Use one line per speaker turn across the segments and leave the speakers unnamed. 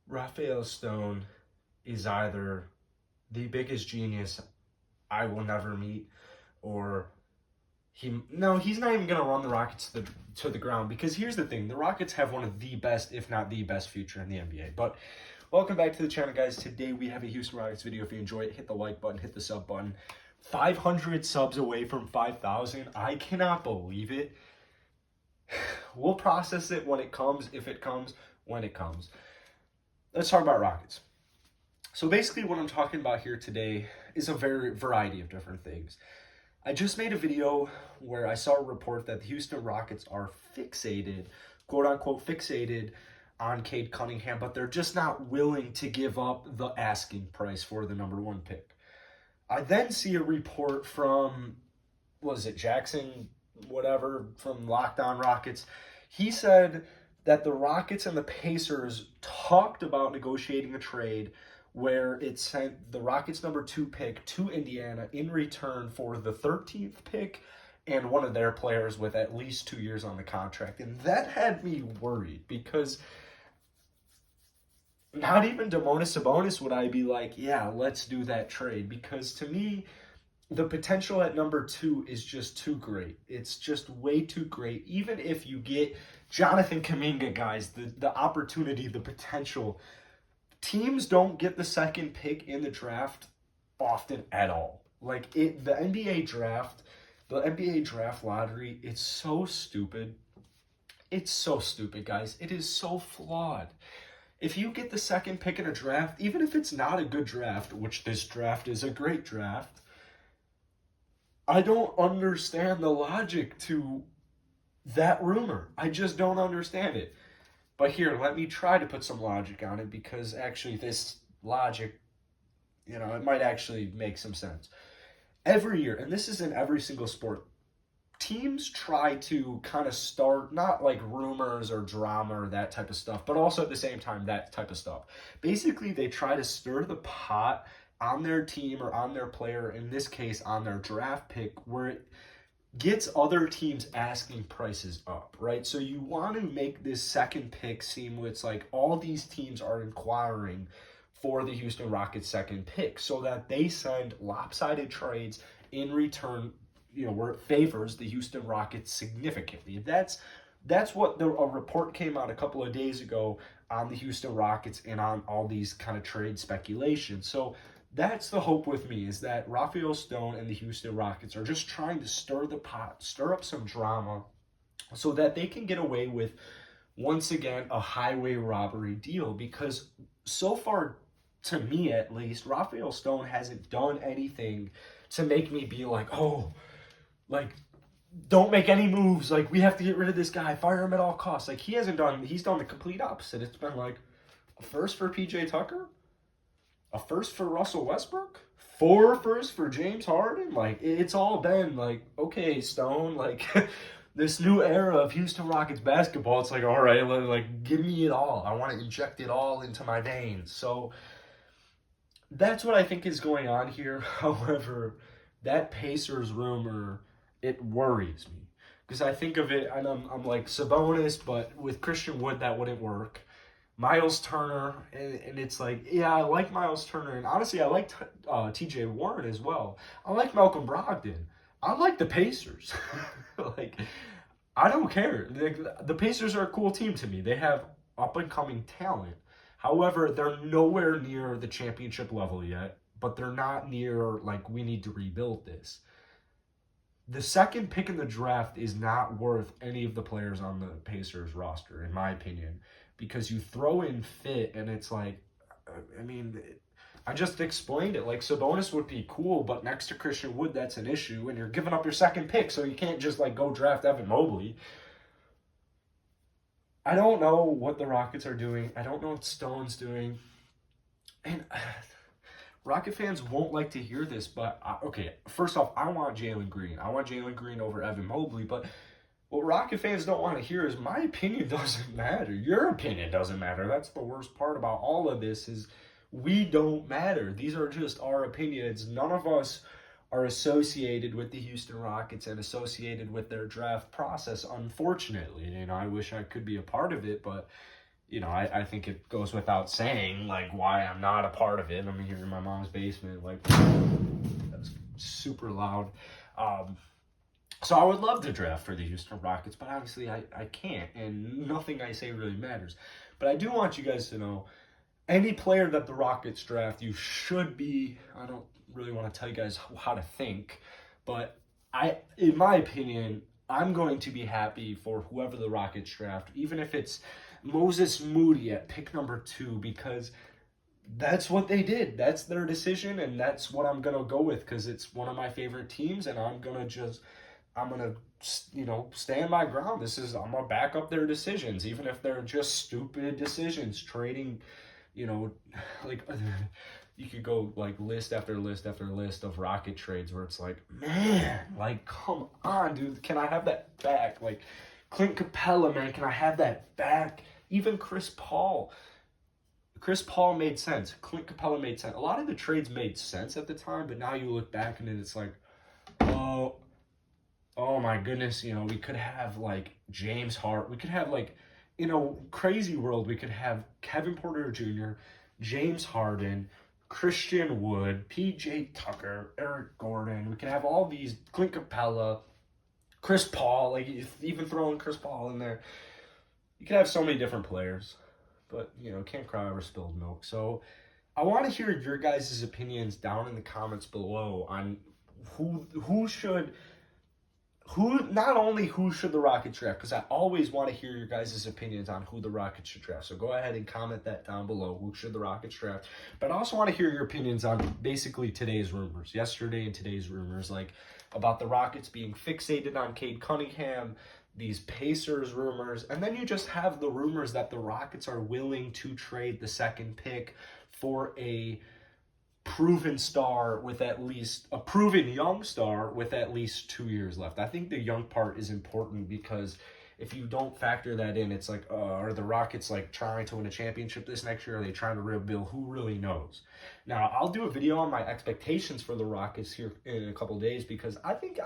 Rafael Stone is either the biggest genius I will never meet, or he's not even gonna run the Rockets to the ground, because here's the thing: the Rockets have one of the best, if not the best, future in the NBA. But welcome back to the channel, guys. Today we have a Houston Rockets video. If you enjoy it, hit the like button, hit the sub button. 500 subs away from 5,000. I cannot believe it. We'll process it when it comes, if it comes, when it comes. Let's talk about Rockets. So basically what I'm talking about here today is a variety of different things. I just made a video where I saw a report that the Houston Rockets are fixated, quote unquote fixated, on Cade Cunningham, but they're just not willing to give up the asking price for the number one pick. I then see a report from, Jackson, whatever, from Locked On Rockets. He said that the Rockets and the Pacers talked about negotiating a trade where it sent the Rockets' number 2 pick to Indiana in return for the 13th pick and one of their players with at least 2 years on the contract. And that had me worried, because not even Domantas Sabonis would I be like, yeah, let's do that trade. Because to me, the potential at number 2 is just too great. It's just way too great. Even if you get Jonathan Kuminga, guys, the opportunity, the potential. Teams don't get the second pick in the draft often at all. The NBA draft lottery, it's so stupid. It's so stupid, guys. It is so flawed. If you get the second pick in a draft, even if it's not a good draft, which this draft is a great draft, I don't understand the logic to that rumor. I just don't understand it. But here, let me try to put some logic on it, because actually this logic, it might actually make some sense. Every year, and this is in every single sport, teams try to kind of start, not like rumors or drama or that type of stuff, but also at the same time, that type of stuff. Basically, they try to stir the pot on their team or on their player, in this case, on their draft pick, where it gets other teams asking prices up, right? So you want to make this second pick seem it's like all these teams are inquiring for the Houston Rockets' second pick, so that they send lopsided trades in return, where it favors the Houston Rockets significantly. That's what a report came out a couple of days ago on the Houston Rockets and on all these kind of trade speculation. So that's the hope with me, is that Rafael Stone and the Houston Rockets are just trying to stir the pot, stir up some drama, so that they can get away with, once again, a highway robbery deal. Because so far, to me at least, Rafael Stone hasn't done anything to make me be like, oh, don't make any moves. We have to get rid of this guy, fire him at all costs. He's done the complete opposite. It's been like a first for PJ Tucker, a first for Russell Westbrook, 4 firsts for James Harden. It's all been okay, Stone, this new era of Houston Rockets basketball. It's all right, give me it all. I want to inject it all into my veins. So that's what I think is going on here. However, that Pacers rumor, it worries me, because I think of it and I'm like, Sabonis, but with Christian Wood that wouldn't work. Miles Turner, and it's yeah, I like Miles Turner, and honestly, I like TJ Warren as well. I like Malcolm Brogdon. I like the Pacers. I don't care. The Pacers are a cool team to me. They have up-and-coming talent. However, they're nowhere near the championship level yet, but they're not near, we need to rebuild this. The second pick in the draft is not worth any of the players on the Pacers roster, in my opinion, because you throw in fit, and it's I just explained it. Sabonis would be cool, but next to Christian Wood, that's an issue, and you're giving up your second pick, so you can't just go draft Evan Mobley. I don't know what the Rockets are doing. I don't know what Stone's doing. And Rocket fans won't like to hear this, but okay, first off, I want Jalen Green. I want Jalen Green over Evan Mobley, but what Rocket fans don't want to hear is my opinion doesn't matter. Your opinion doesn't matter. That's the worst part about all of this, is we don't matter. These are just our opinions. None of us are associated with the Houston Rockets and associated with their draft process, unfortunately. I wish I could be a part of it, but you know, I think it goes without saying, like, why I'm not a part of it. I'm here in my mom's basement, like, that's super loud. So I would love to draft for the Houston Rockets, but obviously I can't, and nothing I say really matters. But I do want you guys to know, any player that the Rockets draft, you should be, I don't really want to tell you guys how to think, but in my opinion, I'm going to be happy for whoever the Rockets draft, even if it's Moses Moody at pick number 2, because that's what they did. That's their decision, and that's what I'm going to go with because it's one of my favorite teams, and I'm going to, you know, stand my ground. I'm going to back up their decisions, even if they're just stupid decisions, trading, you know, like, you could go like list after list after list of Rocket trades where it's like, man, like, come on, dude, can I have that back? Like, Clint Capella, man, can I have that back? Even Chris Paul. Chris Paul made sense. Clint Capella made sense. A lot of the trades made sense at the time, but now you look back and it's like, oh my goodness, you know, we could have like James Hart. We could have like, in a crazy world, we could have Kevin Porter Jr., James Harden, Christian Wood, PJ Tucker, Eric Gordon. We could have all these, Clint Capella, Chris Paul, like even throwing Chris Paul in there. You could have so many different players, but you know, can't cry over spilled milk. So I want to hear your guys' opinions down in the comments below on not only who should the Rockets draft, because I always want to hear your guys' opinions on who the Rockets should draft. So go ahead and comment that down below. Who should the Rockets draft? But I also want to hear your opinions on basically today's rumors, yesterday and today's rumors, like about the Rockets being fixated on Cade Cunningham, these Pacers rumors, and then you just have the rumors that the Rockets are willing to trade the second pick for a proven star with at least a proven young star with at least 2 years left. I think the young part is important because if you don't factor that in, it's like, are the Rockets like trying to win a championship this next year? Are they trying to rebuild? Who really knows? Now, I'll do a video on my expectations for the Rockets here in a couple days because I think,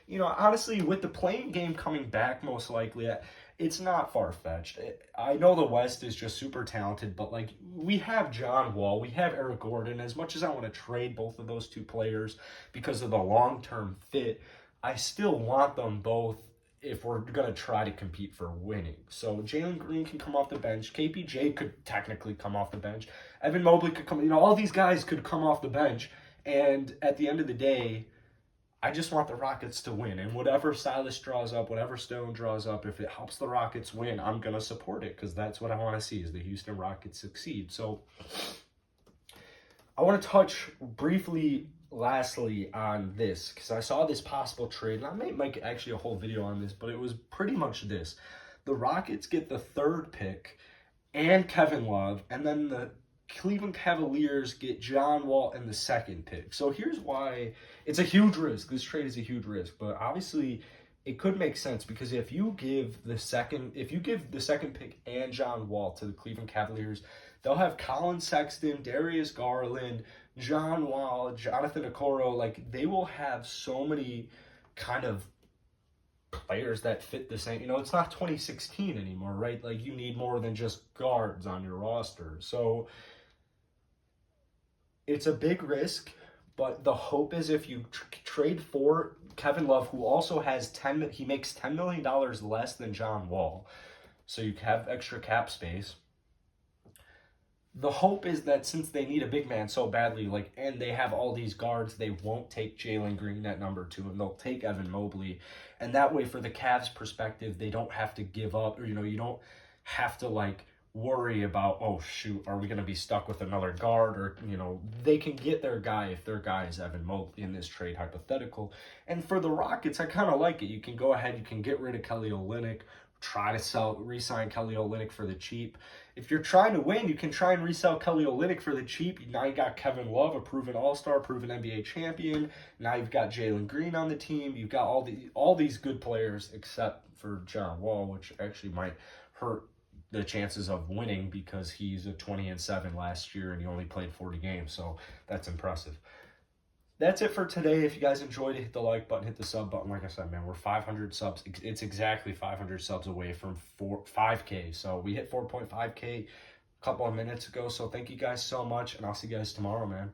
you know, honestly, with the playing game coming back, most likely, it's not far-fetched. I know the West is just super talented, but like we have John Wall, we have Eric Gordon. As much as I want to trade both of those two players because of the long-term fit, I still want them both if we're going to try to compete for winning. So Jalen Green can come off the bench. KPJ could technically come off the bench. Evan Mobley could come, you know, all these guys could come off the bench. And at the end of the day, I just want the Rockets to win. And whatever Silas draws up, whatever Stone draws up, if it helps the Rockets win, I'm going to support it because that's what I want to see is the Houston Rockets succeed. So I want to touch briefly lastly on this because I saw this possible trade, and I may make actually a whole video on this, but it was pretty much this. The Rockets get the 3rd pick and Kevin Love, and then the Cleveland Cavaliers get John Wall in the 2nd pick. So here's why it's a huge risk. This trade is a huge risk, but obviously it could make sense because if you give the second pick and John Wall to the Cleveland Cavaliers, they'll have Colin Sexton, Darius Garland, John Wall, Jonathan Okoro. Like, they will have so many kind of players that fit the same. You know, it's not 2016 anymore, right? Like, you need more than just guards on your roster. So it's a big risk, but the hope is if you trade for Kevin Love, who also has he makes $10 million less than John Wall, so you have extra cap space. The hope is that since they need a big man so badly, like, and they have all these guards, they won't take Jalen Green at number 2, and they'll take Evan Mobley. And that way, for the Cavs' perspective, they don't have to give up, or, you know, you don't have to, like, worry about, oh, shoot, are we going to be stuck with another guard? Or, you know, they can get their guy if their guy is Evan Mobley in this trade hypothetical. And for the Rockets, I kind of like it. You can go ahead, you can get rid of Kelly Olynyk, try to re-sign Kelly Olynyk for the cheap. If you're trying to win, you can try and resell Kelly Olynyk for the cheap. Now you got Kevin Love, a proven all-star, proven NBA champion. Now you've got Jalen Green on the team. You've got all these good players except for John Wall, which actually might hurt the chances of winning because he's a 20-7 last year and he only played 40 games, so that's impressive. That's it for today. If you guys enjoyed it, hit the like button, hit the sub button. Like I said, man, we're 500 subs. It's exactly 500 subs away from 5K. So we hit 4.5K a couple of minutes ago. So thank you guys so much, and I'll see you guys tomorrow, man.